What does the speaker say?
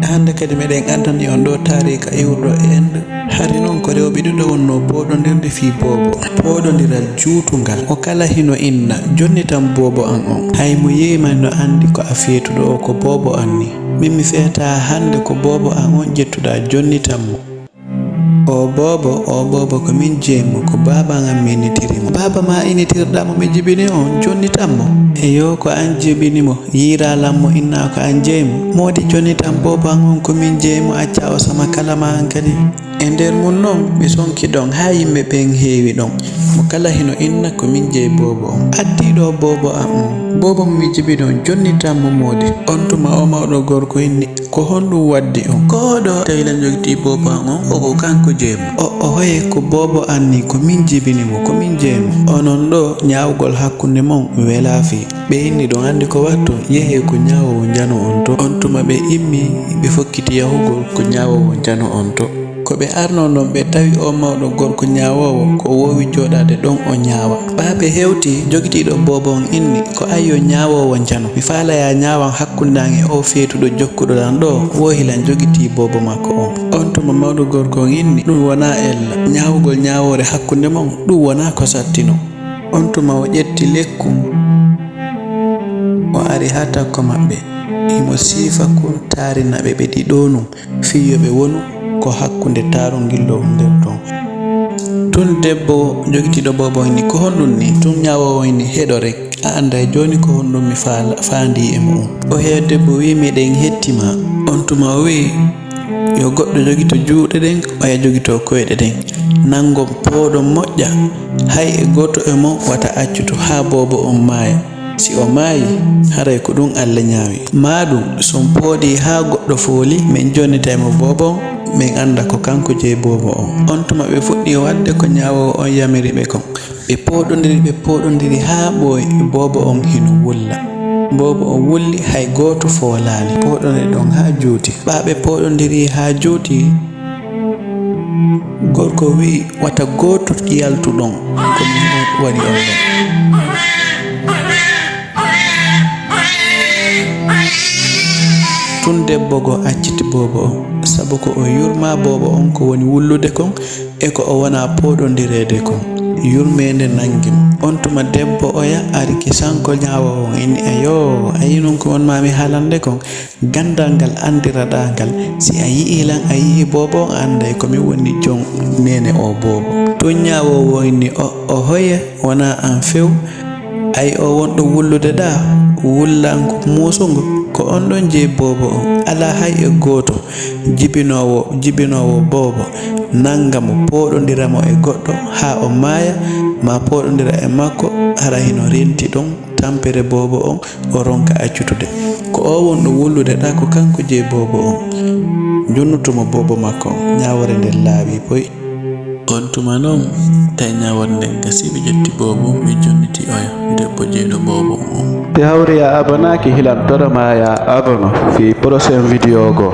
hande kadi meɗen andani on ɗo tarika iwruɗo e ende hari noon ko rewɓe ɗiɗo wonno poɗodirde fi bobo poɗodiral juutungal o kala hino inna jonni tan bobo an on hay mo yeyman no andi ko a feetuɗo o ko bobo an ni min mi feeta hande ko bobo an on jettuɗa jonni tan mo o bobo ko min jeemmo ko baba ngam mi initirimo baba ma initirɗamo ɓe jibini on jonni tan mo eyo ko an jibinimo yiralanmo inna ko an jeeymo modi jonni tan bobo an on ko min jeeymo acca o sama kala ma an kadi e nder mum noon ɓe sonki ɗon ha yimɓe ɓen heewi ɗon mo kala hino inna ko min jeeyi bobo on addiɗo bobo an on bobo mo mi jibini on jonni tan mo modi on tuma o mawɗo gorko inni ko honɗum waddi on koɗo tawilan jogiti bobo an on o kanko jeeymo o hoye ko bobo an ni ko min jibinimo ko min jeeymo onon ɗo ñawgol hakkunde mon wela fi ɓe inni ɗon andi ko watto yehe ko ñawowo jano on to on tuma ɓe immi ɓe fokkiti yahugol ko ñawowo jano on to ko ɓe arno ɗon ɓe tawi o mawɗo gorko ñawowo ko wowi joɗade ɗon o ñaawa ɓaɓe hewti jogitiɗo bobo on inni ko ayyo ñawowo jano mi falaya ñawan hakkundan e o feetuɗo jokkuɗoɗan ɗo wohilan jogiti bobo makko on tuma mawɗo gorko on inni ɗum wona ella ñawugol ñawore hakkunde mon ɗum wona ko sattino on tuma o ƴetti lekku o ari ha takko maɓɓe imo siifa kun tarinaɓe ɓe ɗiɗo num fiyoɓe wonu ko hakkunde tarongillo nder ton tun debbo jogitiɗo bobo inni ko honɗum ni tun ñawowo inni heɗo rek a anda joni ko honɗum mi faandi e mum o he debbo wi miɗen hettima on tuma o wi yo goɗɗo jogito juuɗe ɗen oya jogito koyɗe ɗen nangon poɗon moƴƴa hay e goto e mon wata accuto ha bobo on maaya si o maayi haray ko ɗum Allah ñaawi maɗum son pooɗi ha goɗɗo fooli min jonnitaymo bobo min anda ko kanko jeeyi bobo on tuma ɓe fuɗɗi wadde ko ñawowo on yamiri ɓe kon ɓe poɗodiri ha ɓooyi bobo on hino wulla bobo o wulli hay goto foolani poɗode ɗon ha juuti ɓaɓe poɗodiri ha juuti gorko wi wata goto yaltu ɗon komin waɗi on ɗon tun debbo go acciti bobo on sabu ko o yurma bobo on ko woni wullude kon e ko o wona poɗodirede kon yurmede nangimo on tuma debbo oya ari kisanko ñawowo on inni ayo ayi non ko wonmami haalande kon gandal ngal andiraɗangal si a yiilan a yii bobo on anday komi woni jon nene o bobo tun ñawowo inni o hoye wona an few ay o wonɗo wullude ɗa wullanko musungo ko on ɗon jeeyi bobo on ala hay e goto jibinowo bobo nangamo poɗodiramo e goɗɗo ha o maaya ma poɗodira e makko hara hino renti ɗon tampere bobo on o ronka accutude ko o wonɗo wullude ɗa ko kanko jeeyi bobo on jonnutumo bobo makko ñawore nden laaɓi boy on tuma noon tawi ñawore nden gasi ɓe ƴetti bobo ɓe jonniti oya debbo jeeyɗo bobo on te hawri ya abonaki hilan toroma ya abono fi prochain vidéo go